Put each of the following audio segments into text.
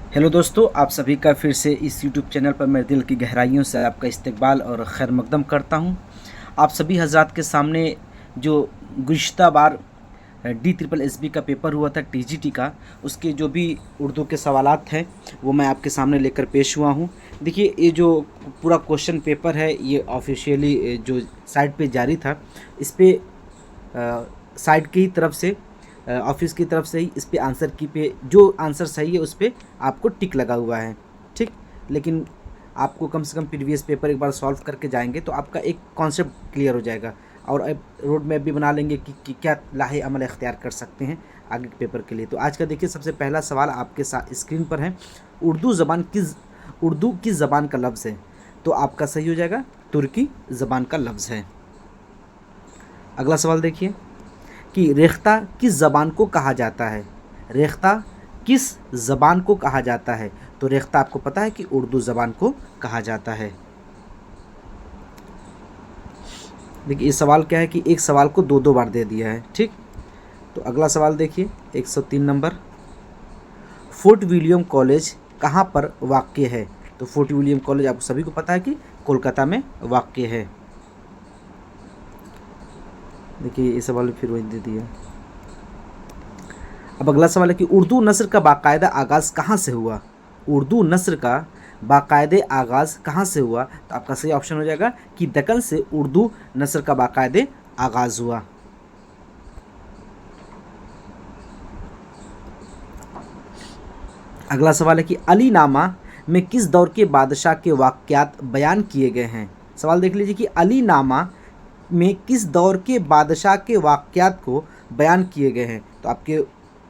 Hello दोस्तों, आप सभी का फिर से इस यूट्यूब चैनल पर मेरे दिल की गहराइयों से आपका इस्तकबाल और खैर मकदम करता हूं। आप सभी हजरात के सामने जो गुज़िश्ता बार डी ट्रिपल एस बी का पेपर हुआ था टीजीटी का, उसके जो भी उर्दू के सवालात हैं वो मैं आपके सामने लेकर पेश हुआ हूं। देखिए, ये जो पूरा क्वेश्चन पेपर है ये ऑफिशियली जो साइट पे जारी था, इस पे साइट की तरफ से ऑफिस की तरफ से ही इस पे आंसर की पे जो आंसर सही है उस पे आपको टिक लगा हुआ है। ठीक, लेकिन आपको कम से कम प्रीवियस पेपर एक बार सॉल्व करके जाएंगे तो आपका एक कॉन्सेप्ट क्लियर हो जाएगा और अब रोड मैप भी बना लेंगे कि क्या लाहे अमल इख्तियार कर सकते हैं आगे के पेपर के लिए। तो आज का देखिए, सबसे पहला सवाल आपके साथ स्क्रीन पर है। उर्दू किस ज़बान का लफ्ज़ है? तो आपका सही हो जाएगा तुर्की ज़बान का लफ्ज़ है। अगला सवाल देखिए कि रेख्ता किस ज़बान को कहा जाता है? रेख्ता किस ज़बान को कहा जाता है? तो रेख्ता आपको पता है कि उर्दू ज़बान को कहा जाता है। देखिए, ये सवाल क्या है कि एक सवाल को दो दो बार दे दिया है। ठीक, तो अगला सवाल देखिए 103 नंबर। फोर्ट विलियम कॉलेज कहाँ पर वाक़ है? तो फोर्ट विलियम कॉलेज आप सभी को पता है कि कोलकाता में वाक़ है। देखिए, ये सवाल फिर वही दे दिया। अब अगला सवाल है कि उर्दू नस्र का बाकायदा आगाज़ कहाँ से हुआ? उर्दू नस्र का बाकायदे आगाज़ कहाँ से हुआ? तो आपका सही ऑप्शन हो जाएगा कि दक्कन से उर्दू नस्र का बाकायदे आगाज़ हुआ। अगला सवाल है कि अली नामा में किस दौर के बादशाह के वाक़यात बयान किए गए हैं? सवाल देख लीजिए कि अली नामा में किस दौर के बादशाह के वाक़यात को बयान किए गए हैं? तो आपके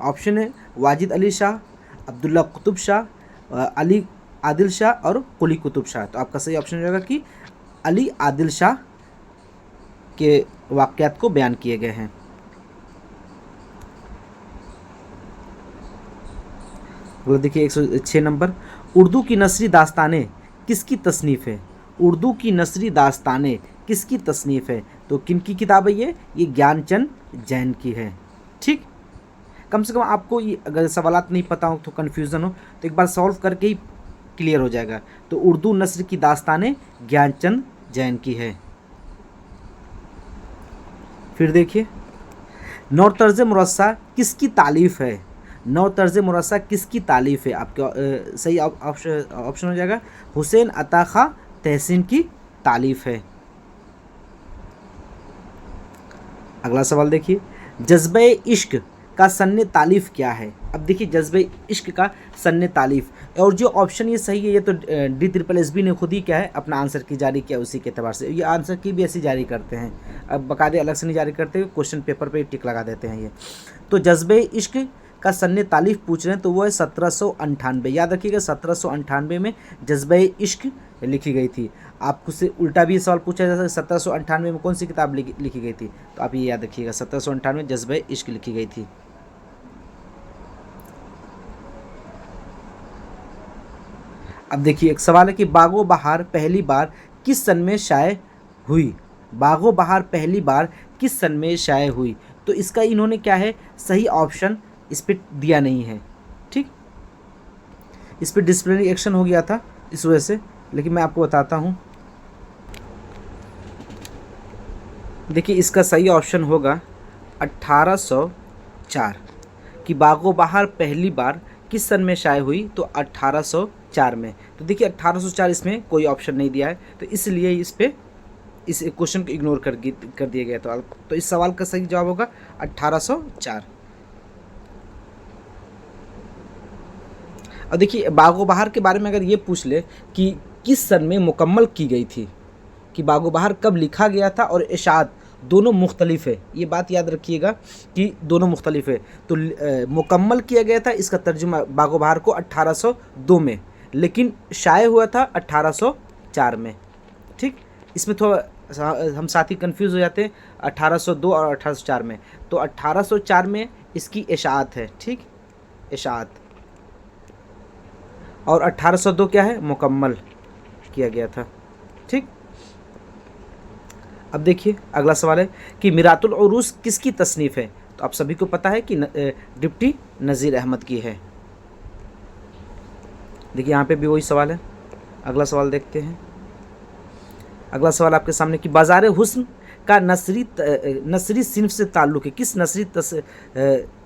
ऑप्शन है वाजिद अली शाह, अब्दुल्ला कुतुब शाह, अली आदिल शाह और कुली कुतुब शाह। तो आपका सही ऑप्शन हो जाएगा कि अली आदिल शाह के वाक़यात को बयान किए गए हैं। अगला देखिए 106 नंबर। उर्दू की नसरी दास्तानें किसकी तसनीफ़ है? उर्दू की नसरी दास्तानें किसकी तसनीफ़ है? तो किन की किताब है ये ज्ञानचंद जैन की है। ठीक, कम से कम आपको ये अगर सवालात नहीं पता हो तो कन्फ्यूज़न हो तो एक बार सॉल्व करके ही क्लियर हो जाएगा। तो उर्दू नस्र की दास्तानें ज्ञानचंद जैन की है। फिर देखिए, नौ तर्ज मुरस्सा किसकी तालीफ़ है? नौ तर्ज मुरस्सा किसकी तालीफ़ है? आपके सही ऑप्शन हो जाएगा हुसैन अता खां तहसीन की तालीफ़ है। अगला सवाल देखिए, जज्बे इश्क का सन्ने तालीफ़ क्या है? अब देखिए, जज्बे इश्क का सन्ने तालीफ़, और जो ऑप्शन ये सही है ये तो डी ट्रिपल एस बी ने खुद ही क्या है अपना आंसर की जारी किया, उसी के अतबार से ये आंसर की भी ऐसी जारी करते हैं। अब बाकायदे अलग से नहीं जारी करते, क्वेश्चन पेपर पे टिक लगा देते हैं ये। तो जज्बे इश्क का सन्ने तालीफ़ पूछ रहे हैं तो वो है 1798। याद रखिएगा 1798 में जज्बे इश्क लिखी गई थी। आपको से उल्टा भी सवाल पूछा जाता है 1798 में कौन सी किताब लिखी गई थी? तो आप ये याद रखिएगा 1798 में जज्बे इश्क लिखी गई थी। अब देखिए, एक सवाल है कि बागो बहार पहली बार किस सन में शाये हुई? बागो बहार पहली बार किस सन में शाये हुई? तो इसका इन्होंने क्या है सही ऑप्शन इस पर दिया नहीं है। ठीक, इस पर डिसिप्लिनरी एक्शन हो गया था इस वजह से, लेकिन मैं आपको बताता हूँ। देखिए, इसका सही ऑप्शन होगा 1804 कि बागो बहार पहली बार किस सन में शाये हुई? तो 1804 में। तो देखिए 1804 इसमें कोई ऑप्शन नहीं दिया है, तो इसलिए इस पे इस क्वेश्चन को इग्नोर कर दिया गया। तो इस सवाल का सही जवाब होगा 1804। और देखिए, बागो बहार के बारे में अगर ये पूछ ले कि किस सन में मुकम्मल की गई थी, कि बागो बहार कब लिखा गया था और इशाअत दोनों मुख्तलिफ है, ये बात याद रखिएगा कि दोनों मुख्तलिफ है। तो मुकम्मल किया गया था इसका तर्जुमा बागो बहार को 1802 में, लेकिन शाये हुआ था 1804 में। ठीक, इसमें थोड़ा हम साथी कंफ्यूज हो जाते हैं 1802 और 1804 में। तो 1804 में इसकी इशाअत है। ठीक, इशाअत, और 1802 क्या है मुकम्मल किया गया था। ठीक, अब देखिए अगला सवाल है कि मिरातुल उरूस किसकी तसनीफ़ है? तो आप सभी को पता है कि डिप्टी नज़ीर अहमद की है। देखिए यहाँ पे भी वही सवाल है। अगला सवाल देखते हैं। अगला सवाल आपके सामने कि बाज़ार हुस्न का नसरी सिन्फ से ताल्लुक़ है। किस नसरी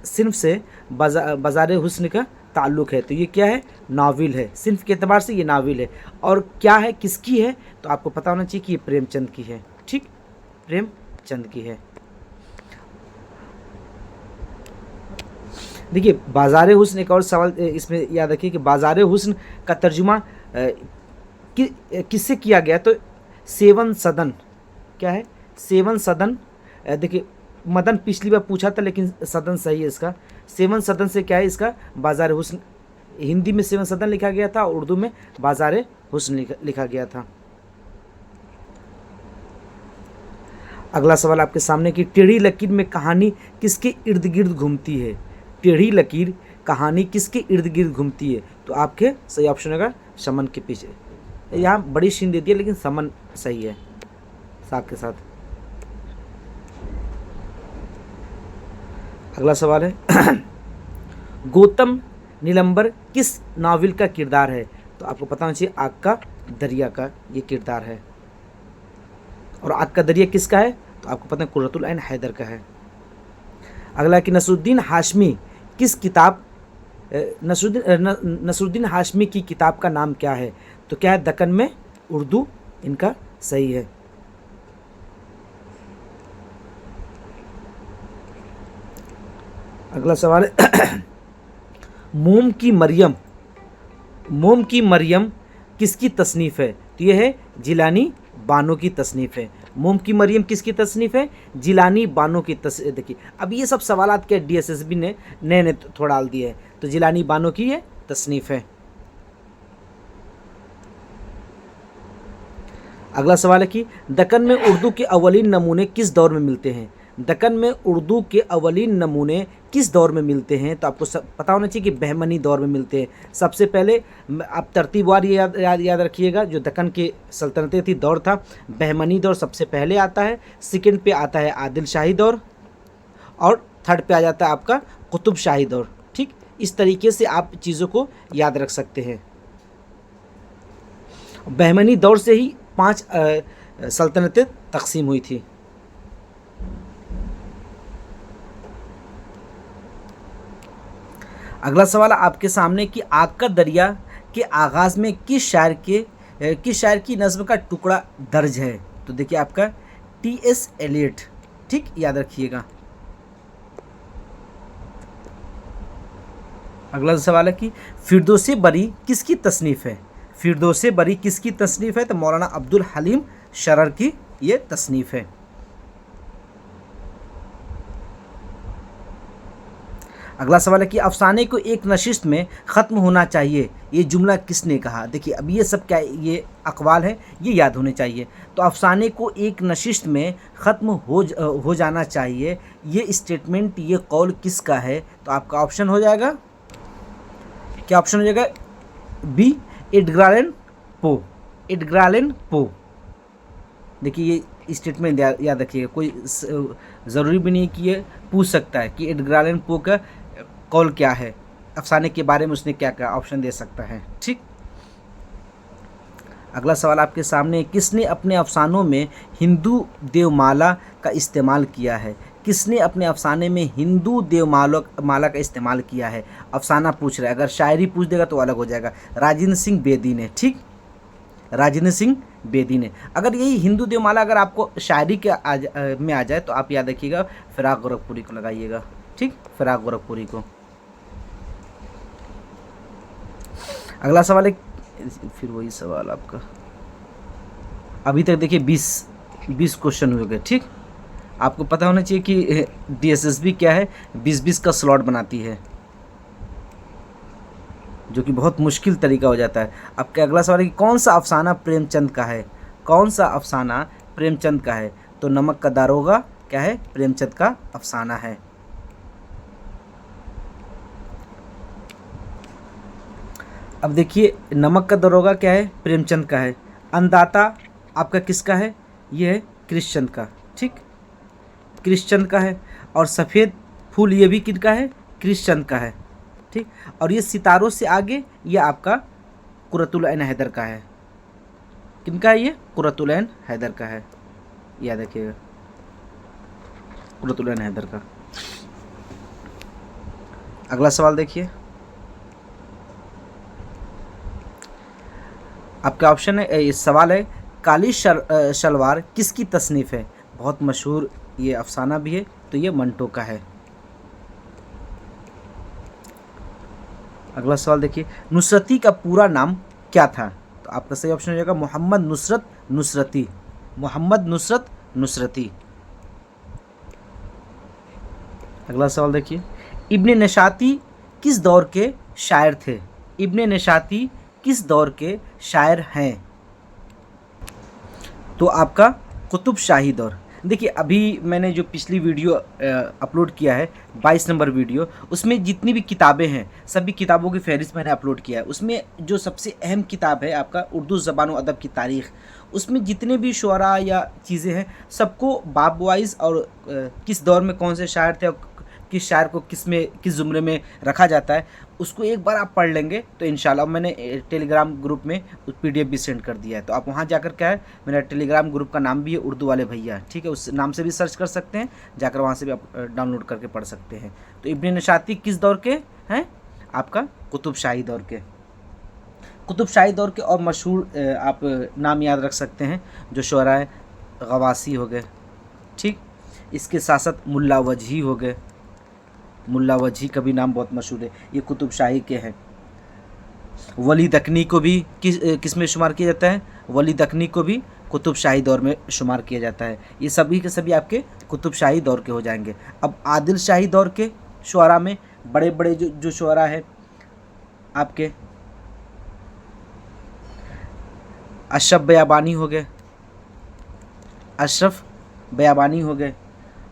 सिन्फ से बाज़ार हुस्न का ताल्लुक़ है? तो ये क्या है? नाविल है। सिन्फ के एतबार से ये नाविल है। और क्या है, किसकी है? तो आपको पता होना चाहिए कि ये प्रेमचंद की है। ठीक, प्रेमचंद की है। देखिए बाज़ार हुस्न, एक और सवाल इसमें याद रखिए कि बाज़ार हुस्न का तर्जुमा किससे किया गया? तो सेवन सदन। क्या है? सेवन सदन। देखिए मदन पिछली बार पूछा था, लेकिन सदन सही है इसका। सेवन सदन से क्या है इसका? बाज़ार हुस्न। हिंदी में सेवन सदन लिखा गया था, उर्दू में बाज़ार हुस्न लिखा गया था। अगला सवाल आपके सामने कि टेढ़ी लकीर में कहानी किसके इर्द गिर्द घूमती है? टेढ़ी लकीर कहानी किसके इर्द गिर्द घूमती है? तो आपके सही ऑप्शन होगा समन के पीछे। यहाँ बड़ी शीन देती है, लेकिन समन सही है साथ के साथ। अगला सवाल है गौतम नीलंबर किस नावल का किरदार है? तो आपको पता होना चाहिए आग का दरिया का ये किरदार है। और आग का दरिया किसका है? तो आपको पता है कुर्रतुल ऐन हैदर का है। अगला कि नसरुद्दीन हाशमी किस किताब नसरुद्दीन हाशमी की किताब का नाम क्या है? तो क्या है? दक्कन में उर्दू इनका सही है। अगला सवाल है मोम की मरियम किसकी तसनीफ़ है? तो ये है जिलानी बानो की तसनीफ़ है। मोम की मरियम किसकी तसनीफ़ है? जिलानी बानो की देखिए अब ये सब सवालात क्या DSSB ने नए थोड़ा डाल दिए हैं। तो जिलानी बानो की ये तसनीफ़ है। अगला सवाल है कि दक्कन में उर्दू के अवलीन नमूने किस दौर में मिलते हैं? दक्कन में उर्दू के अवलीन नमूने किस दौर में मिलते हैं? तो आपको पता होना चाहिए कि बहमनी दौर में मिलते हैं। सबसे पहले आप तरतीबवार याद रखिएगा। जो दक्कन की सल्तनतें थी दौर था बहमनी दौर सबसे पहले आता है। सेकंड पे आता है आदिल शाही दौर, और थर्ड पे आ जाता है आपका कुतुब शाही दौर। ठीक, इस तरीके से आप चीज़ों को याद रख सकते हैं। बहमनी दौर से ही 5 सल्तनतें तकसीम हुई थी। अगला सवाल आपके सामने कि आग का दरिया के आगाज़ में किस शायर की नज़्म का टुकड़ा दर्ज है? तो देखिए आपका T.S. एलियट। ठीक, याद रखिएगा। अगला सवाल है कि फिरदौसे बरी किसकी तसनीफ़ है? फिरदौसे बरी किसकी तसनीफ़ है? तो मौलाना अब्दुल हलीम शरर की ये तसनीफ़ है। अगला सवाल है कि अफसाने को एक नशिस्त में ख़त्म होना चाहिए, ये जुमला किसने कहा? देखिए अब ये सब क्या ये अक़वाल है, ये याद होने चाहिए। तो अफसाने को एक नशिस्त में ख़त्म हो जाना चाहिए, ये स्टेटमेंट, ये कौल किसका है? तो आपका ऑप्शन हो जाएगा, क्या ऑप्शन हो जाएगा? B, Edgar Allan Poe. देखिए ये स्टेटमेंट याद रखिएगा। कोई ज़रूरी भी नहीं कि ये पूछ सकता है कि एडगर एलन पो का कौल क्या है, अफसाने के बारे में उसने क्या कहा, ऑप्शन दे सकता है। ठीक, अगला सवाल आपके सामने, किसने अपने अफसानों में हिंदू देवमाला का इस्तेमाल किया है? किसने अपने अफसाने में हिंदू देवमाला का इस्तेमाल किया है? अफसाना पूछ रहा है, अगर शायरी पूछ देगा तो अलग हो जाएगा। राजेंद्र सिंह बेदी ने। ठीक, राजेंद्र सिंह बेदी ने। अगर यही हिंदू देवमाला अगर आपको शायरी के में आ जाए तो आप याद रखिएगा फिराक गोरखपुरी को लगाइएगा। ठीक, फिराक गोरखपुरी को। अगला सवाल है, फिर वही सवाल आपका, अभी तक देखिए 20 क्वेश्चन हो गए। ठीक, आपको पता होना चाहिए कि DSSB क्या है, 20-20 का स्लॉट बनाती है, जो कि बहुत मुश्किल तरीका हो जाता है। आपका अगला सवाल है कि कौन सा अफसाना प्रेमचंद का है? कौन सा अफसाना प्रेमचंद का है? तो नमक का दारोगा क्या है? प्रेमचंद का अफसाना है। अब देखिए नमक का दारोगा क्या है? प्रेमचंद का है। अन्नदाता आपका किसका है? ये है कृष्णचंद का। ठीक, कृष्णचंद का है। और सफ़ेद फूल ये भी किनका है? कृष्णचंद का है। ठीक, और ये सितारों से आगे ये आपका कुर्रतुल ऐन हैदर का है। किनका है ये? कुर्रतुल ऐन हैदर का है, याद रखिएगा, कुर्रतुल ऐन हैदर का। अगला सवाल देखिए, आपका ऑप्शन है, इस सवाल है काली शलवार किसकी तसनीफ़ है? बहुत मशहूर ये अफसाना भी है, तो ये मंटो का है। अगला सवाल देखिए, नुसरती का पूरा नाम क्या था? तो आपका सही ऑप्शन हो जाएगा मोहम्मद नुसरत नुसरती, मोहम्मद नुसरत नुसरती। अगला सवाल देखिए, इब्ने नशाती किस दौर के शायर थे? इब्ने नशाती किस दौर के शायर हैं? तो आपका कुतुब शाही दौर। देखिए अभी मैंने जो पिछली वीडियो अपलोड किया है 22 नंबर वीडियो, उसमें जितनी भी किताबें हैं सभी किताबों की फहरिस्त मैंने अपलोड किया है। उसमें जो सबसे अहम किताब है आपका उर्दू ज़बान व अदब की तारीख़, उसमें जितने भी शुअरा या चीज़ें हैं सबको बाब वाइज और किस दौर में कौन से शायर थे और किस शायर को किस ज़ुमरे में रखा जाता है, उसको एक बार आप पढ़ लेंगे तो इंशाल्लाह। मैंने टेलीग्राम ग्रुप में PDF भी सेंड कर दिया है, तो आप वहाँ जाकर क्या है, मेरा टेलीग्राम ग्रुप का नाम भी है उर्दू वाले भैया, ठीक है, उस नाम से भी सर्च कर सकते हैं, जाकर वहाँ से भी आप डाउनलोड करके पढ़ सकते हैं। तो इब्ने नशाती किस दौर के हैं? आपका कुतुब शाही दौर के। कुतुब शाही दौर के और मशहूर आप नाम याद रख सकते हैं जो शुअरा है, गवासी हो गए, ठीक, इसके साथ साथ मुल्ला वजही हो गए, मुल्ला वजही का भी नाम बहुत मशहूर है, ये कुतुब शाही के हैं। वली दकनी को भी किस में शुमार किया जाता है? वली दकनी को भी कुतुब शाही दौर में शुमार किया जाता है। ये सभी के सभी आपके कुतुब शाही दौर के हो जाएंगे। अब आदिल शाही दौर के शुअरा में बड़े बड़े जो शुअरा है आपके, अशरफ बयाबानी हो गए, अशरफ बयाबानी हो गए,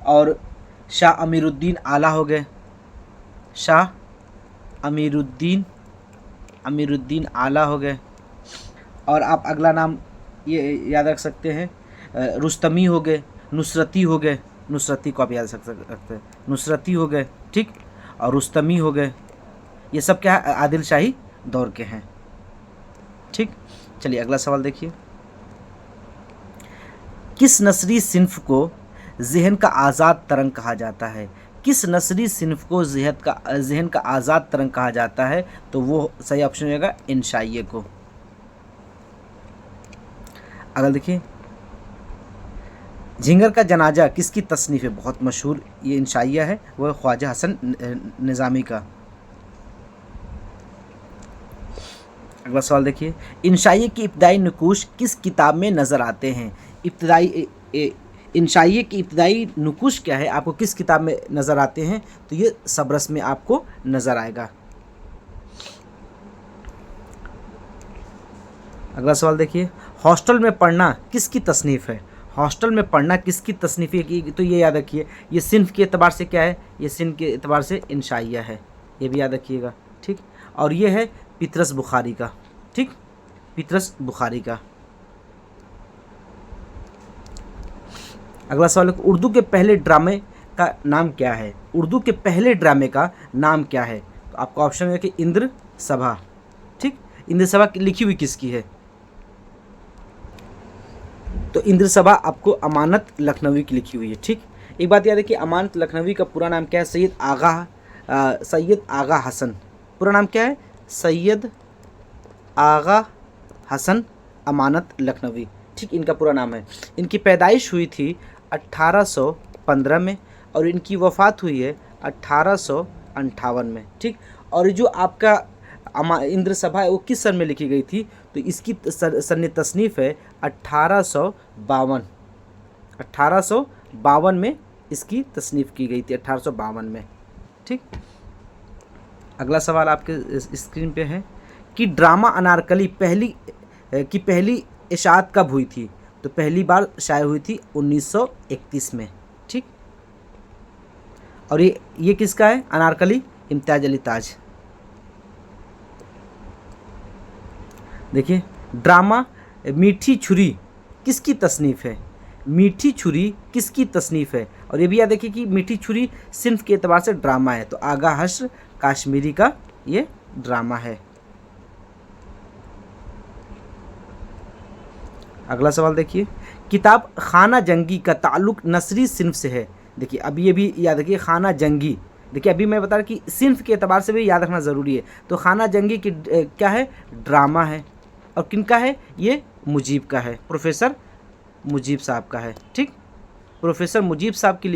और शाह अमीरुद्दीन आला हो गए, शाह अमीरुद्दीन आला हो गए। और आप अगला नाम ये याद रख सकते हैं, रुस्तमी हो गए, नुसरती हो गए, नुसरती को आप याद रख सकते हैं, नुसरती हो गए, ठीक, और रुस्तमी हो गए। ये सब क्या है? आदिल शाही दौर के हैं, ठीक। चलिए अगला सवाल देखिए, किस नस्री सिन्फ को ज़हन का आज़ाद तरंग कहा जाता है? किस नस्री सिन्फ को ज़हन का आज़ाद तरंग कहा जाता है? तो वो सही ऑप्शन हो जाएगा इंशाइये को। अगर देखिए, झिंगर का जनाजा किसकी तसनीफ़ है? बहुत मशहूर ये इंशाइया है, वो ख्वाजा हसन निज़ामी का। अगला सवाल देखिए, इंशाइये की इब्तदाई नकूश किस किताब में नज़र आते हैं? इंशाइये की इब्तदाई नकूश क्या है, आपको किस किताब में नज़र आते हैं? तो ये सबरस में आपको नज़र आएगा। अगला सवाल देखिए, हॉस्टल में पढ़ना किसकी तसनीफ़ है? हॉस्टल में पढ़ना किसकी तसनीफ़ है? तो ये याद रखिए, ये सिन्फ के एतबार से क्या है? ये सिन्फ के एतबार से इंशाइया है, ये भी याद रखिएगा, ठीक। और ये है पितरस बुखारी का, ठीक, पितरस बुखारी का। अगला सवाल है, उर्दू के पहले ड्रामे का नाम क्या है? उर्दू के पहले ड्रामे का नाम क्या है? तो आपका ऑप्शन है कि इंद्र सभा, ठीक। इंद्र सभा लिखी हुई किसकी है? तो इंद्र सभा आपको अमानत लखनवी की लिखी हुई है, ठीक। एक बात याद है कि अमानत लखनवी का पूरा नाम क्या है? सैयद आगा हसन। पूरा नाम क्या है? सैयद आगा हसन अमानत लखनवी, ठीक, इनका पूरा नाम है। इनकी पैदाइश हुई थी 1815 में और इनकी वफ़ात हुई है 1858 में, ठीक। और जो आपका इंद्र सभा है वो किस सन में लिखी गई थी? तो इसकी सन तसनीफ़ है 1852 में इसकी तसनीफ़ की गई थी, 1852 में, ठीक। अगला सवाल आपके स्क्रीन पे है कि ड्रामा अनारकली पहली इशाअत कब हुई थी? तो पहली बार शाये हुई थी 1931 में, ठीक। और ये किसका है? अनारकली इम्तियाज़ अली ताज। देखिए, ड्रामा मीठी छुरी किसकी तसनीफ़ है? मीठी छुरी किसकी तसनीफ़ है? और ये भी याद देखिए कि मीठी छुरी सिन्फ के एतबार से ड्रामा है, तो आगा हश्र काश्मीरी का ये ड्रामा है। अगला सवाल देखिए, किताब खाना जंगी का ताल्लुक नसरी सिन्फ से है। देखिए अभी ये भी याद रखिए, खाना जंगी, देखिए अभी मैं बता रहा कि सिन्फ के एतबार से भी याद रखना ज़रूरी है। तो खाना जंगी की क्या है, ड्रामा है, और किनका है, ये मुजीब का है, प्रोफेसर मुजीब साहब का है। ठीक, प्रोफेसर मुजीब साहब की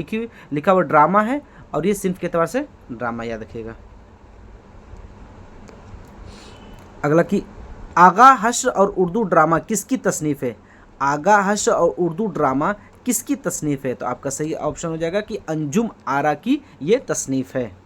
लिखा हुआ ड्रामा है, और ये सिन्फ के एतबार से ड्रामा, याद रखिएगा। अगला कि आगा हश्र और उर्दू ड्रामा किसकी तसनीफ़ है। आगा हश्र और उर्दू ड्रामा किसकी तसनीफ़ है। तो आपका सही ऑप्शन हो जाएगा कि अंजुम आरा की ये तसनीफ़ है।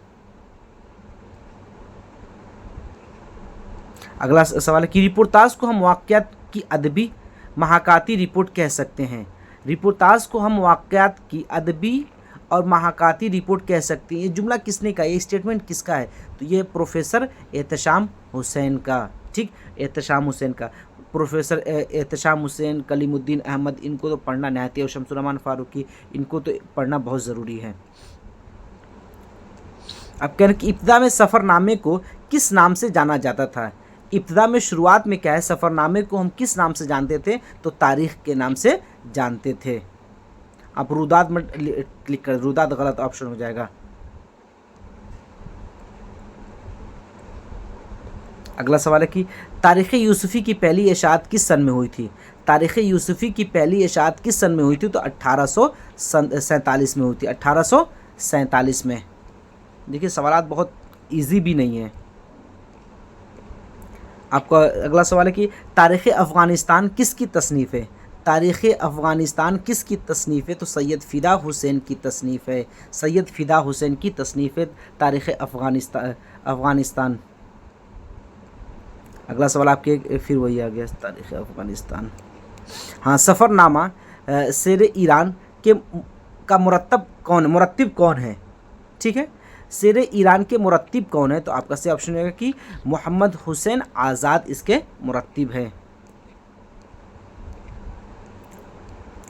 अगला सवाल है कि रिपोर्टाज को हम वाक़यात की अदबी महाकाती रिपोर्ट कह सकते हैं। रिपोर्टाज को हम वाक़यात की अदबी और महाकाती रिपोर्ट कह सकते हैं। ये जुमला किसने कहा, ये स्टेटमेंट किसका है। तो ये प्रोफेसर एहतशाम हुसैन का। ठीक, एहतशाम हुसैन का। प्रोफेसर एहतशाम हुसैन, कलीमुद्दीन अहमद, इनको तो पढ़ना नहायत है, और शमसुर्रहमान फ़ारूकी, इनको तो पढ़ना बहुत ज़रूरी है। अब कह रहे कि इब्तिदा में सफ़रनामे को किस नाम से जाना जाता था। इब्तिदा में शुरुआत में क्या है, सफ़रनामे को हम किस नाम से जानते थे, तो तारीख़ के नाम से जानते थे। आप रुदात मत क्लिक कर, रुदात गलत ऑप्शन हो जाएगा। अगला सवाल है कि तारीख़ यूसुफ़ी की पहली इशाअत किस सन में हुई थी। तारीख़ यूसुफ़ी की पहली इशाअत किस सन में हुई थी, तो 1847 में हुई थी, 1847 में। देखिए सवालात बहुत इजी भी नहीं है। आपका अगला सवाल है कि तारीख़ अफ़गानिस्तान किसकी तसनीफ़ है। तारीख़ अफ़गानिस्तान किसकी तसनीफ़ है, तो सैयद फ़िदा हुसैन की तसनीफ़ है। सैयद फ़िदा हुसैन की तसनीफ़ है तारीख़ अफ़गानिस्तान। अगला सवाल आपके फिर वही आ गया, तारीख़ अफ़गानिस्तान। हाँ, सफ़रनामा शेर ईरान के का मुरत्तिब कौन है। ठीक है, शेर ईरान के मुरत्तिब कौन है, तो आपका सही ऑप्शन होगा कि मोहम्मद हुसैन आज़ाद इसके मुरत्तिब है।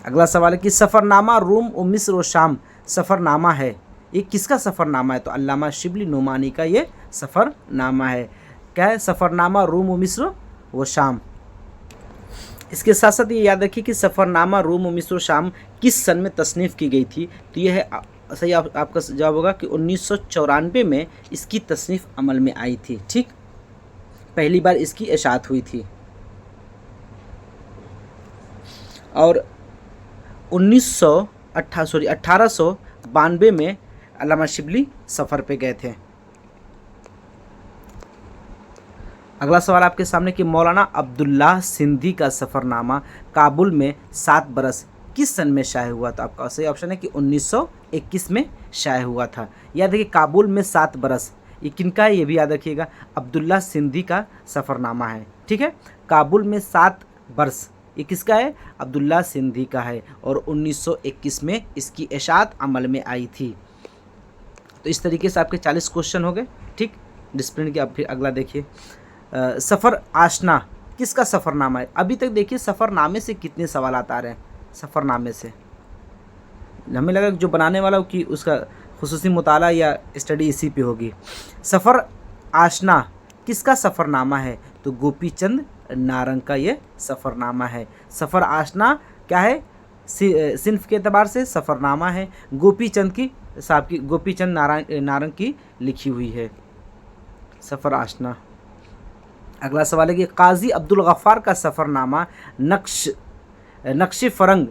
अगला सवाल है कि सफ़रनामा रूम व मिस्र व शाम सफ़रनामा है, ये किसका सफ़रनामा है, तो अल्लामा शिबली नोमानी का ये सफ़रनामा है। क्या है, सफ़रनामा रूम व मिस्र व शाम। इसके साथ साथ ये याद रखिए कि सफ़रनामा रूम व मिस्र व शाम किस सन में तसनीफ़ की गई थी, तो ये है सही आपका जवाब होगा कि 1994 में इसकी तसनीफ़ अमल में आई थी। ठीक, पहली बार इसकी इशाअत हुई थी, और 1892 में अल्लामा शिबली सफ़र पे गए थे। अगला सवाल आपके सामने कि मौलाना अब्दुल्लाह सिंधी का सफ़रनामा काबुल में 7 बरस किस सन में शाये हुआ था। आपका सही ऑप्शन है कि 1921 में शाये हुआ था। याद रखिए काबुल में 7 बरस, ये किनका है, ये भी याद रखिएगा, अब्दुल्लाह सिंधी का सफ़रनामा है। ठीक है, काबुल में 7 बरस, ये किसका है, अब्दुल्लाह सिंधी का है, और 1921 में इसकी इशाअत अमल में आई थी। तो इस तरीके से आपके 40 क्वेश्चन हो गए। ठीक, डिसिप्लिन के। अब फिर अगला देखिए, सफ़र आशना किसका सफ़रनामा है। अभी तक देखिए सफ़रनामे से कितने सवाल आ रहे हैं। सफ़रनामे से हमें लगा जो बनाने वाला कि उसका खुसूसी मुताला या स्टडी इसी पे होगी। सफ़र आशना किसका सफ़रनामा है, तो गोपी चंद नारंग का ये सफ़रनामा है। सफ़र आशना क्या है, सिन्फ के एतबार से सफ़रनामा है, गोपी चंद नारंग की लिखी हुई है सफ़र आशना। अगला सवाल है कि काजी अब्दुल गफ़्फ़ार का सफ़रनामा नक्श फ़रंग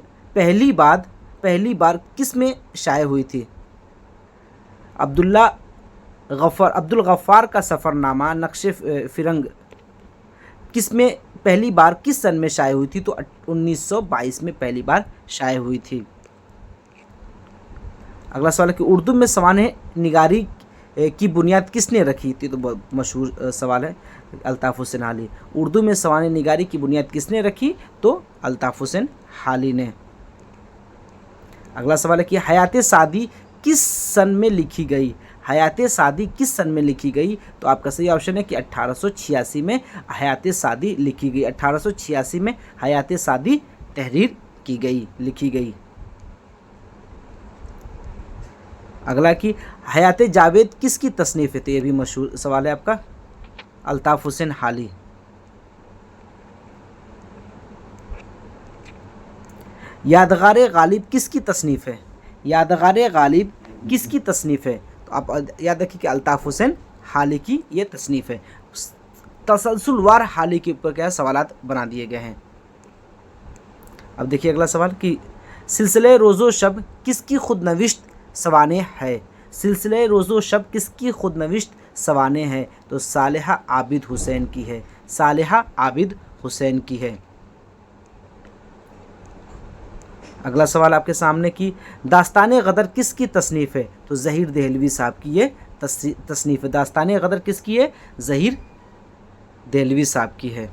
पहली बार किस में शाये हुई थी। अब्दुल गफ़्फ़ार का सफ़रनामा नक्श फ़िरंग किस में पहली बार किस सन में शाये हुई थी, तो 1922 में पहली बार शाये हुई थी। अगला सवाल है कि उर्दू में सवाने निगारी की बुनियाद किसने रखी थी, तो बहुत मशहूर सवाल है, अल्ताफ़ हुसैन हाली। उर्दू में सवाने निगारी की बुनियाद किसने रखी, तो अल्ताफ़ हुसैन हाली ने। अगला सवाल है कि हयात सादी किस सन में लिखी गई। हयात सादी किस सन में लिखी गई, तो आपका सही ऑप्शन है कि 1886 में हयात सादी लिखी गई। 1886 में हयात सादी तहरीर की गई, लिखी गई। अगला कि हयात जावेद किसकी तसनीफ़ है, तो ये भी मशहूर सवाल है आपका, अल्ताफ़ हुसैन हाली। यादगार गालिब किसकी तसनीफ़ है? यादगार गालिब किसकी तसनीफ़ है? तो आप याद रखिए कि अल्ताफ़ हुसैन हाली की ये तसनीफ़ है। तसलसुलवार हाली के ऊपर क्या है सवालात बना दिए गए हैं। अब देखिए अगला सवाल कि सिलसिले रोज़ो शब किसकी खुदनविश्त सवाने है? सिलसिले रोज़ो शब किसकी खुदनविश्त सवाने है? तो सालेहा आबिद हुसैन की है। सालेहा आबिद हुसैन की है। अगला सवाल आपके सामने कि दास्तान गदर किसकी तसनीफ़ है? तो ज़हीर देहलवी साहब की ये तसनीफ़ है। दास्तान गदर किसकी है? ज़हीर देहलवी साहब की है।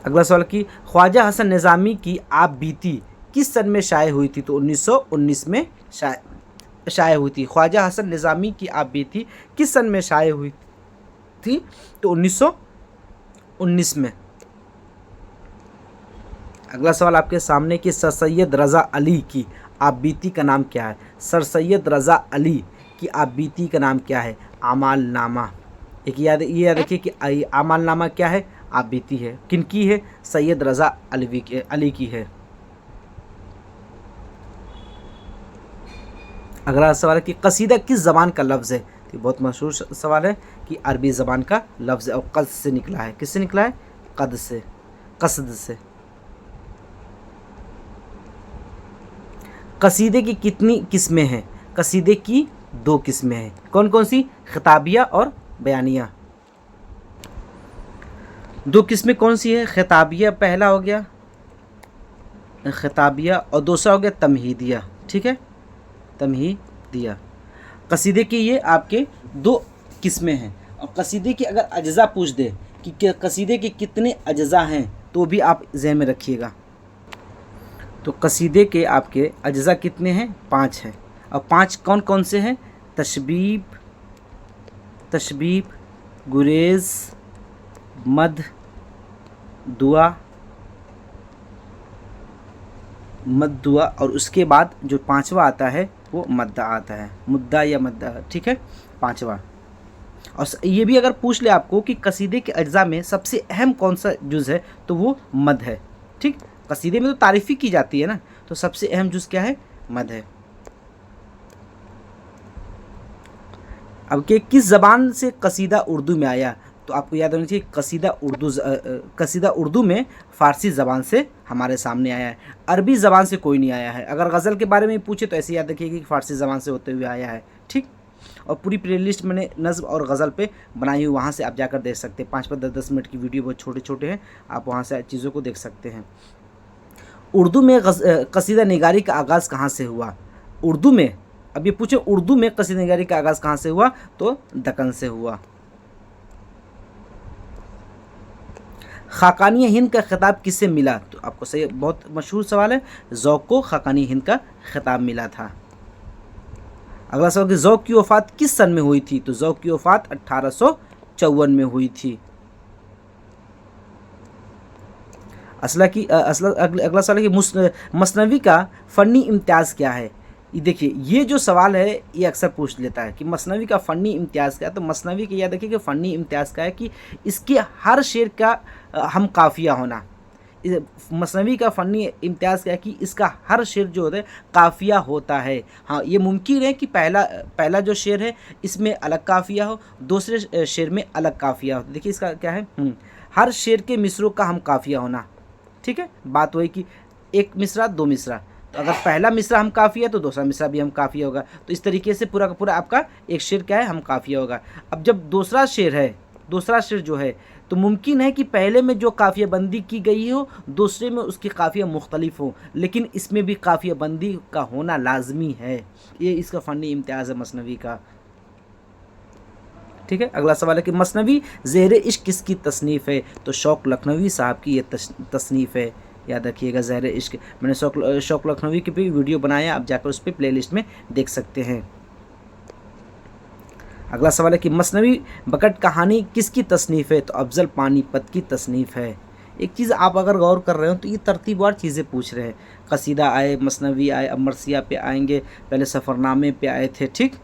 अगला सवाल कि ख्वाजा हसन निज़ामी की आप बीती किस सन में शाये हुई थी? तो 1919 में शाये हुई थी। ख्वाजा हसन निज़ामी की आप बीती किस सन में शाये हुई थी? तो 1919 में। अगला सवाल आपके सामने कि सर सैयद रज़ा अली की आप बीती का नाम क्या है? सर सैयद रज़ा अली की आप बीती का नाम क्या है? आमाल नामा। ये याद रखिए कि आमाल नामा क्या है? आप बीती है। किन की है? सैयद रज़ा अली की है। अगला सवाल है कि कसीदा किस ज़बान का लफ्ज़ है? तो बहुत मशहूर सवाल है कि अरबी ज़बान का लफ्ज़ है और कद से निकला है। किससे निकला है? कद से, कसद से। कसीदे की कितनी किस्में हैं? कसीदे की 2 किस्में हैं। कौन कौन सी? खिताबिया और बयानिया। 2 किस्में कौन सी है? खिताबिया पहला हो गया खिताबिया और दूसरा हो गया तमहीदिया। ठीक है, तमहीदिया। कसीदे की ये आपके 2 किस्में हैं। और कसीदे के अगर अज्जा पूछ दे कि कसीदे के कितने अज्जा हैं तो भी आप ज़हन में रखिएगा। तो कसीदे के आपके अज्जा कितने हैं? 5 हैं। और 5 कौन कौन से हैं? तशबीब, गुरेज, मद, दुआ और उसके बाद जो 5वां आता है वो मद्दा आता है। मुद्दा या मद्दा, ठीक है, 5वां। और ये भी अगर पूछ ले आपको कि कसीदे के अज्जा में सबसे अहम कौन सा जुज़ है तो वो मद है। ठीक, कसीदे में तो तारीफ़ी की जाती है ना, तो सबसे अहम जुज़ क्या है? मद है। अब कि किस ज़बान से कसीदा उर्दू में आया? तो आपको याद होना चाहिए कसीदा उर्दू में फ़ारसी ज़बान से हमारे सामने आया है। अरबी ज़बान से कोई नहीं आया है। अगर गज़ल के बारे में पूछे तो ऐसे याद रखिए कि फ़ारसी ज़बान से होते हुए आया है। ठीक, और पूरी प्लेलिस्ट मैंने नज़्म और गज़ल पे बनाई हुई, वहाँ से आप जाकर देख सकते हैं। 5-5, 10-10 मिनट की वीडियो बहुत छोटे हैं, आप वहाँ से चीज़ों को देख सकते हैं। उर्दू में कसीदा निगारी का आगाज़ कहाँ से हुआ? उर्दू में, अब ये पूछे उर्दू में कसीदा निगारी का आगाज़ कहाँ से हुआ? तो दक्कन से हुआ। खाकानी हिंद का खिताब किससे मिला? तो आपको सही, बहुत मशहूर सवाल है। ज़ौक़ को खाकानी हिंद का खिताब मिला था। अगला सवाल कि ज़ौक़ की वफ़ात किस सन में हुई थी? तो ज़ौक़ की वफ़ात 1854 में हुई थी। अगला सवाल है कि मसनवी का फ़नी इम्तियाज़ क्या है? ये देखिए, ये जो सवाल है ये अक्सर पूछ लेता है कि मसनवी का फ़नी इम्तियाज़ क्या है? तो मसनवी के याद रखिए कि फ़नी इम्तियाज़ क्या है कि इसके हर शेर का हम काफ़िया होना। मसनवी का फ़नी इम्तियाज़ क्या है कि इसका हर शेर जो होता है काफ़िया होता है। हाँ, ये मुमकिन है कि पहला जो शेर है इसमें अलग काफ़िया हो, दूसरे शेर में अलग काफ़िया हो। देखिए इसका क्या है, हर शेर के मिसरों का हम काफ़िया होना। ठीक है, बात वही कि 1 मिसरा 2 मिसरा, तो अगर पहला मिसरा हम काफ़िया तो दूसरा मिसरा भी हम काफ़िया होगा। तो इस तरीके से पूरा का पूरा आपका एक शेर क्या है, हम काफ़िया होगा। अब जब दूसरा शेर जो है तो मुमकिन है कि पहले में जो काफ़िया बंदी की गई हो दूसरे में उसकी काफ़िया मुख्तलिफ हो, लेकिन इसमें भी काफ़िया बंदी का होना लाजमी है। ये इसका फ़नी इम्तियाज़ है मसनवी का। ठीक है, अगला सवाल है कि मसनवी ज़ेर इश्क किसकी तसनीफ़ है? तो शौक़ लखनवी साहब की ये तसनीफ़ है। याद रखिएगा, ज़ेर इश्क मैंने शौक़ लखनवी की भी वीडियो बनाया, आप जाकर उस पर प्लेलिस्ट में देख सकते हैं। अगला सवाल है कि मसनवी बकट कहानी किसकी तसनीफ़ है? तो अफ़ज़ल पानीपत की तसनीफ़ है। एक चीज़ आप अगर गौर कर रहे हो तो ये तरतीबवार चीज़ें पूछ रहे हैं। कसीदा आए, मसनवी आए, अब मरसिया पे आएंगे, पहले सफ़रनामे पे आए थे। ठीक,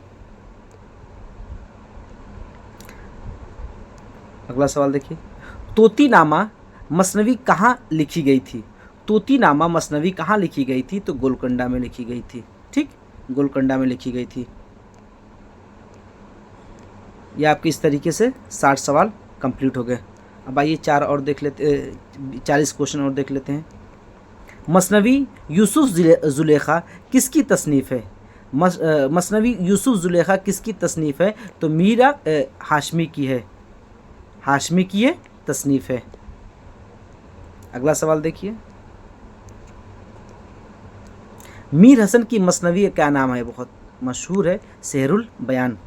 अगला सवाल देखिए, तोतीनामा मसनवी कहाँ लिखी गई थी? तोतीनामा मसनवी कहाँ लिखी गई थी? तो गोलकुंडा में लिखी गई थी। ठीक, गोलकुंडा में लिखी गई थी। ये आपके इस तरीके से 60 सवाल कंप्लीट हो गए। अब आइए 40 क्वेश्चन और देख लेते हैं। मसनवी यूसुफ ज़ुलेखा किसकी तसनीफ़ है? मसनवी यूसुफ ज़ुलेखा किसकी तसनीफ़ है? तो मीरा हाशमी की है। हाशमी की ये तसनीफ़ है। अगला सवाल देखिए, मीर हसन की मसनवी का क्या नाम है? बहुत मशहूर है, सेहरुल बयान।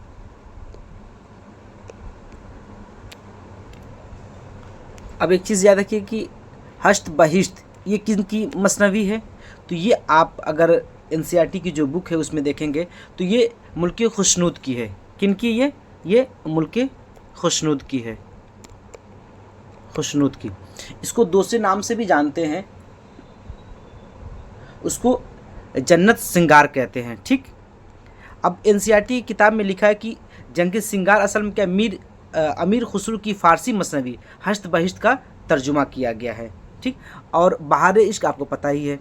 अब एक चीज़ याद रखिए कि हश्त बहिश्त ये किन की मसनवी है? तो ये आप अगर एनसीईआरटी की जो बुक है उसमें देखेंगे तो ये मुल्क खुशनूद की है। किन की? ये मुल्क खुशनूद की है, खुशनूद की। इसको दूसरे नाम से भी जानते हैं, उसको जन्नत सिंगार कहते हैं। ठीक, अब एनसीईआरटी किताब में लिखा है कि जंग सिंगार असल में क्या अमीर खुसरो की फ़ारसी मसनवी हश्त बहिश्त का तर्जुमा किया गया है। ठीक, और बहार इश्क आपको पता ही है।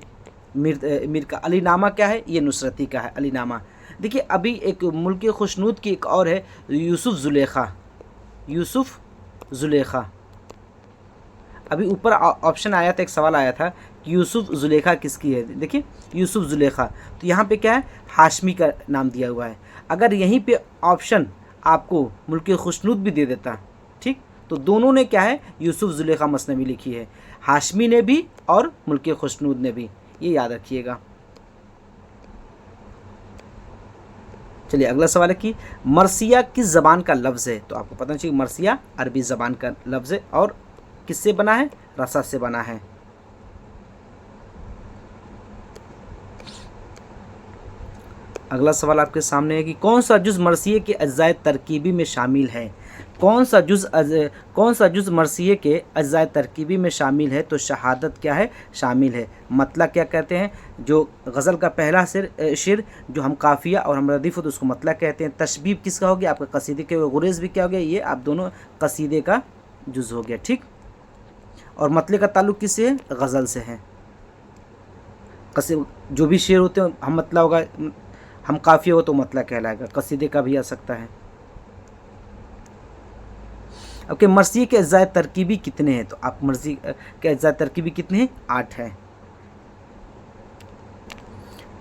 मीर का अलीनामा क्या है? ये नुसरती का है अलीनामा। देखिए अभी एक मुल्क खुशनूद की एक और है यूसुफ ज़ुलेखा। यूसुफ ज़ुलेखा, अभी ऊपर ऑप्शन आया था, एक सवाल आया था कि यूसुफ ज़ुलेखा किसकी है? देखिए यूसुफ ज़ुलेखा, तो यहाँ पे क्या है? हाशमी का नाम दिया हुआ है। अगर यहीं पे ऑप्शन आपको मुल्क खुशनूद भी दे देता, ठीक, तो दोनों ने क्या है? यूसुफ ज़ुलेखा मसनवी लिखी है, हाशमी ने भी और मुल्क खुशनूद ने भी, ये याद रखिएगा। चलिए अगला सवाल है कि मरसिया किस ज़बान का लफ्ज़ है? तो आपको पता चाहिए मरसिया अरबी ज़बान का लफ्ज़ है और किससे बना है? रसा से बना है। अगला सवाल आपके सामने है कि कौन सा जुज़ मरसिये के अज्जाए तरकीबी में शामिल है? कौन सा जुज़ मरसिये के अज्जाए तरकीबी में शामिल है? तो शहादत क्या है? शामिल है। मतला क्या कहते हैं? जो गज़ल का पहला शेर जो हम काफ़िया और हम रदीफ़ तो उसको मतला कहते हैं। तशबीब किसका हो गया? आपका कसीदे के। गुरेज़ भी क्या हो गया? ये आप दोनों कसीदे का जुज़ हो गया। ठीक, और मतले का ताल्लुक़ किससे है? गज़ल से है। जो भी शेर होते हैं हम मतला होगा, हम काफ़िया हो तो मतला कहलाएगा। कसीदे का भी आ सकता है। ओके, मरसिये के अज्जाए तरकीबी कितने हैं? तो आप मरसी के अज्जाए तरकीबी कितने हैं? 8 हैं।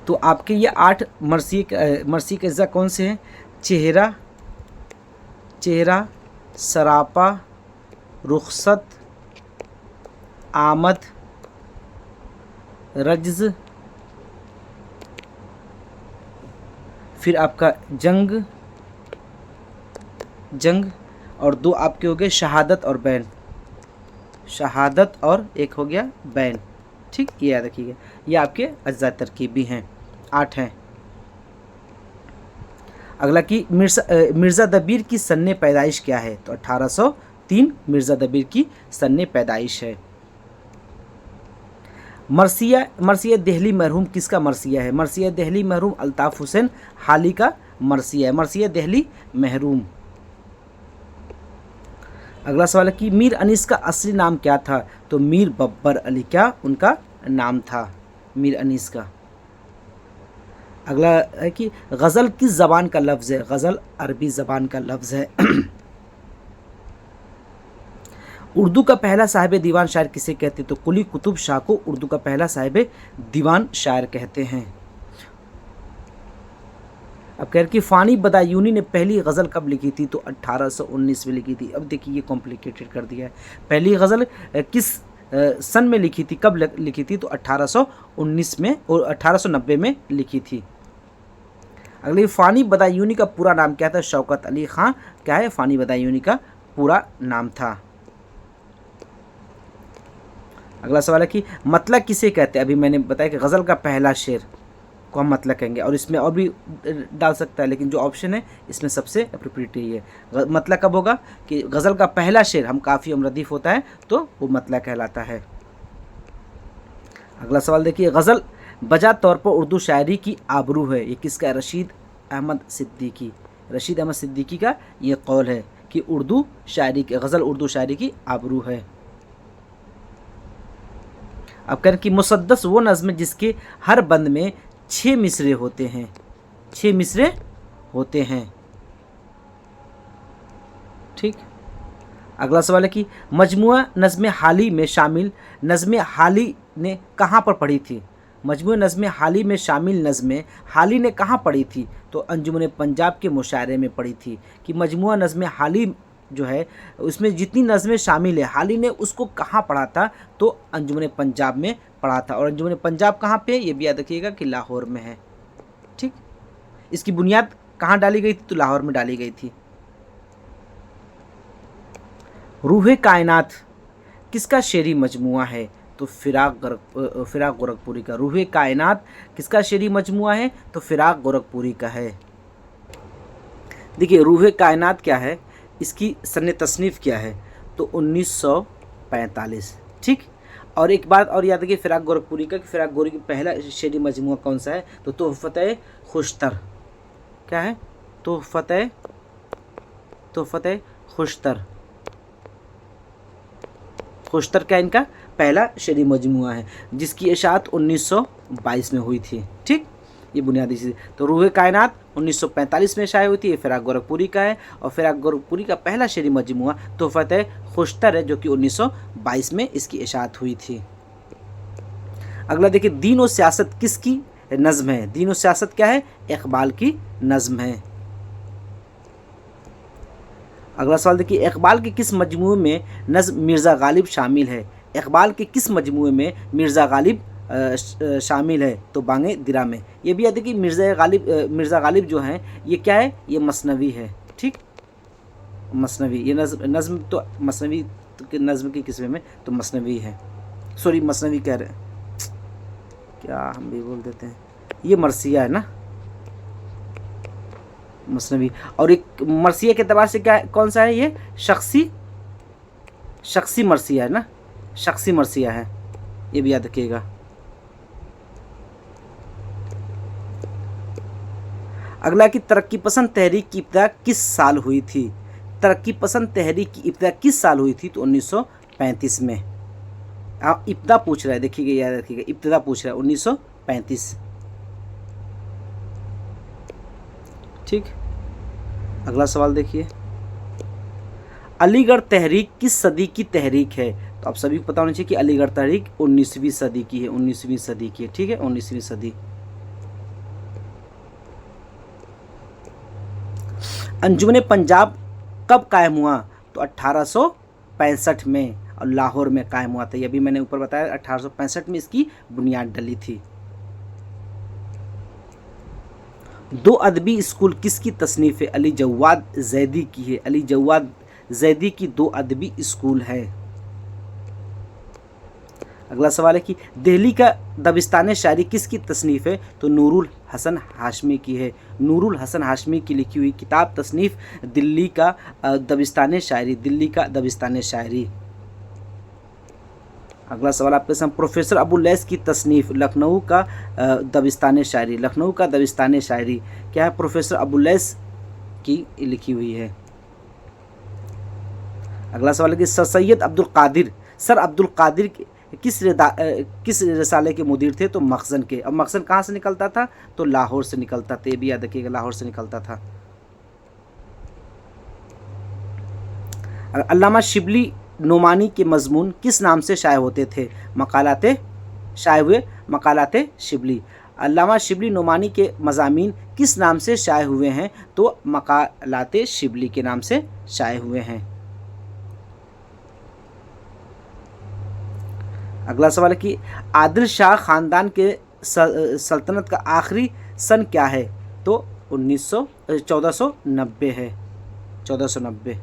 तो आपके ये 8 मरसी के अज्जा कौन से हैं? चेहरा, सरापा, रुखसत, आमद, रज्ज़, फिर आपका जंग और 2 आपके हो गए शहादत और बैन। शहादत और एक हो गया बैन। ठीक, ये याद रखिएगा। ये आपके अज्जा तरकीबी हैं, 8 हैं। अगला कि मिर्ज़ा दबीर की सन्ने पैदाइश क्या है? तो 1803 मिर्ज़ा दबीर की सन्ने पैदाइश है। मरसिया दहली मरहूम किसका मरसिया है? मरसिया दहली मरहूम अल्ताफ़ हुसैन हाली का मरसिया है। मरसिया दहली महरूम। अगला सवाल है कि मीर अनीस का असली नाम क्या था? तो मीर बब्बर अली क्या उनका नाम था? मीर अनीस का। अगला है कि गज़ल किस ज़बान का लफ्ज़ है? गज़ल अरबी ज़बान का लफ्ज़ है। उर्दू का पहला साहिब दीवान शायर किसे कहते हैं? तो कुली कुतुब शाह को उर्दू का पहला साहिब दीवान शायर कहते हैं। अब कह रहे कि फ़ानी बदायूनी ने पहली गज़ल कब लिखी थी? तो 1819 में लिखी थी। अब देखिए ये कॉम्प्लिकेटेड कर दिया है। पहली गज़ल किस सन में लिखी थी, कब लिखी थी? तो 1819 में और 1890 में लिखी थी। अगले फ़ानी बदायूनी का पूरा नाम क्या था? शौकत अली ख़ां क्या है? फ़ानी बदायूनी का पूरा नाम था। अगला सवाल है कि मतला किसे कहते हैं? अभी मैंने बताया कि गज़ल का पहला शेर को हम मतला कहेंगे, और इसमें और भी डाल सकता है, लेकिन जो ऑप्शन है इसमें सबसे अप्रोप्रिएट यही है। मतला कब होगा कि गज़ल का पहला शेर हम काफ़ी रदीफ़ होता है तो वो मतला कहलाता है। अगला सवाल देखिए, गज़ल बजा तौर पर उर्दू शायरी की आबरू है, ये किसका? रशीद अहमद सिद्दीकी। रशीद अहमद सिद्दीकी का ये कौल है कि उर्दू शायरी की गज़ल उर्दू शायरी की आबरू है। अब कह रहे कि मुसद्दस वो नज़्म जिसके हर बंद में 6 मिसरे होते हैं, 6 मिसरे होते हैं। ठीक। अगला सवाल है कि मजमुआ नज़्म हाली में शामिल नज़्म हाली ने कहाँ पर पढ़ी थी? मजमुआ नज़्म हाली में शामिल नज़्म हाली ने कहाँ पढ़ी थी? तो अंजुमन पंजाब के मुशायरे में पढ़ी थी। कि मजमुआ नज़्म हाली जो है उसमें जितनी नज़में शामिल है हाली ने उसको कहाँ पढ़ा था? तो अंजुमन पंजाब में पढ़ा था। और अंजुमन पंजाब कहाँ पे? ये भी याद रखिएगा कि लाहौर में है। ठीक। इसकी बुनियाद कहाँ डाली गई थी? तो लाहौर में डाली गई थी। रूहे कायनात किसका शेरी मजमुआ है? तो फिराक गोरखपुरी का। रूहे कायनात किसका शेरी मजमुआ है? तो फिराक गोरखपुरी का है। देखिए रूहे कायनात क्या है, इसकी सन्ने तसनीफ़ क्या है? तो 1945। ठीक। और एक बात और याद रखिए फिराक गोरखपुरी का, कि फिराक गोरी का पहला शेरी मजमुआ कौन सा है? तो तोहफ़त खुशतर। क्या है? तोहफ़त खुशतर। खुशतर क्या इनका पहला शेरी मजमुआ है, जिसकी इशाअत 1922 में हुई थी। ठीक। ये बुनियादी चीज़। तो रूहे कायनात 1945 में शाये हुई थी, ये फिराक गोरखपुरी का है। और फिराक गोरखपुरी का पहला शेरी मजमुआ तोहफ़त खुशतर है, जो कि 1922 में इसकी इशाअत हुई थी। अगला देखिए दीन और सियासत किसकी नज़्म है? दीन और सियासत क्या है? इकबाल की नज़्म है। अगला सवाल देखिए इकबाल के किस मजमूए में नज़्म मिर्ज़ा गालिब शामिल है? इकबाल के किस मजमूए में मिर्ज़ा गालिब शामिल है? तो बांगे दिरा में। ये भी याद है कि मिर्ज़ा गालिब जो हैं ये क्या है? ये मसनवी है। ठीक। मसनवी ये नज़्म तो मसनवी के नज़्म की किस्म में तो मसनवी है। सॉरी मसनवी कह रहे हैं, क्या हम भी बोल देते हैं, ये मरसिया है ना, मसनवी। और एक मरसिया के एतबार से क्या कौन सा है? ये शख्सी मरसिया है ना, शख्सी मरसिया है। ये भी याद रखिएगा। अगला कि तरक्की पसंद तहरीक की इब्तिदा किस साल हुई थी? तरक्की पसंद तहरीक की इब्तिदा किस साल हुई थी? तो 1935 में। इब्तिदा पूछ रहा है, देखिएगा याद रखिएगा, इब्तिदा पूछ रहा है 1935। ठीक। अगला सवाल देखिए अलीगढ़ तहरीक किस सदी की तहरीक है? तो आप सभी को पता होना चाहिए कि अलीगढ़ तहरीक 19वीं सदी की है, 19वीं सदी की है। ठीक है, 19वीं सदी। अंजुमन पंजाब कब कायम हुआ? तो 1865 में, और लाहौर में कायम हुआ था। ये भी मैंने ऊपर बताया 1865 में इसकी बुनियाद डली थी। दो अदबी स्कूल किसकी तसनीफ़ है? अली जवाद जैदी की है। अली जवाद जैदी की दो अदबी स्कूल है। अगला सवाल है कि दिल्ली का दबिस्तान शायरी किसकी तसनीफ़ है? तो नूरुल हसन हाशमी की है। नूरुल हसन हाशमी की लिखी हुई किताब तसनीफ़ दिल्ली का दबिस्तान शायरी, दिल्ली का दबिस्तान शायरी। अगला सवाल आपके सामने प्रोफेसर अबुल लैस की तसनीफ़ लखनऊ का दबिस्तान शायरी, लखनऊ का दबिस्तान शायरी क्या है? प्रोफेसर अबुल लैस की लिखी हुई है। अगला सवाल है कि सर अब्दुल कादिर किस रसाले के मुदीर थे? तो मखज़न के। अब मखज़न कहाँ से निकलता था? तो लाहौर से निकलता था। ये भी याद रखिएगा, लाहौर से निकलता था। अल्लामा शिबली नोमानी के मजमून किस नाम से शाये होते थे? शाये हुए मकालाते शिबली। अल्लामा शिबली नोमानी के मज़ामीन किस नाम से शाये हुए हैं? तो मकालाते शिबली के नाम से शाये हुए हैं। अगला सवाल है कि आदिल शाह ख़ानदान के सल्तनत का आखिरी सन क्या है? तो 1490 है, 1490।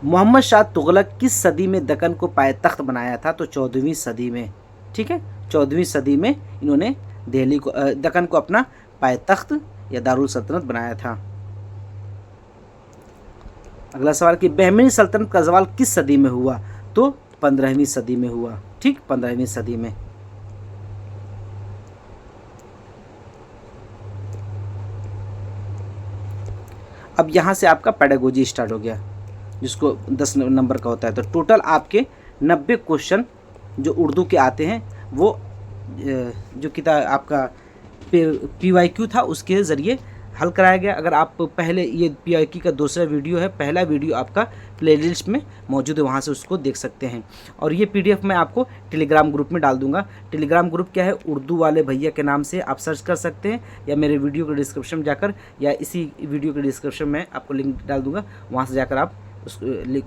मोहम्मद शाह तुगलक किस सदी में दक्कन को पायतख्त बनाया था? तो 14वीं सदी में। ठीक है, 14वीं सदी में इन्होंने दिल्ली को दक्कन को अपना पायतख्त या दारुल सल्तनत बनाया था। अगला सवाल कि बहमनी सल्तनत का ज़वाल किस सदी में हुआ? तो 15वीं सदी में हुआ। ठीक, 15वीं सदी में। अब यहाँ से आपका पेडागोजी स्टार्ट हो गया, जिसको 10 नंबर का होता है। तो टोटल आपके 90 क्वेश्चन जो उर्दू के आते हैं वो जो किताब आपका PYQ था उसके ज़रिए हल कराया गया। अगर आप पहले, ये PYQ का दूसरा वीडियो है, पहला वीडियो आपका प्लेलिस्ट में मौजूद है, वहाँ से उसको देख सकते हैं। और ये PDF मैं आपको टेलीग्राम ग्रुप में डाल दूंगा। टेलीग्राम ग्रुप क्या है, उर्दू वाले भैया के नाम से आप सर्च कर सकते हैं, या मेरे वीडियो के डिस्क्रिप्शन में जाकर, या इसी वीडियो के डिस्क्रिप्शन में आपको लिंक डाल दूंगा, वहाँ से जाकर आप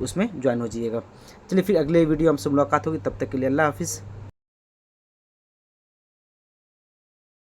उसमें ज्वाइन हो जाइएगा। चलिए फिर अगले वीडियो हमसे मुलाकात होगी, तब तक के लिए अल्लाह हाफिज़।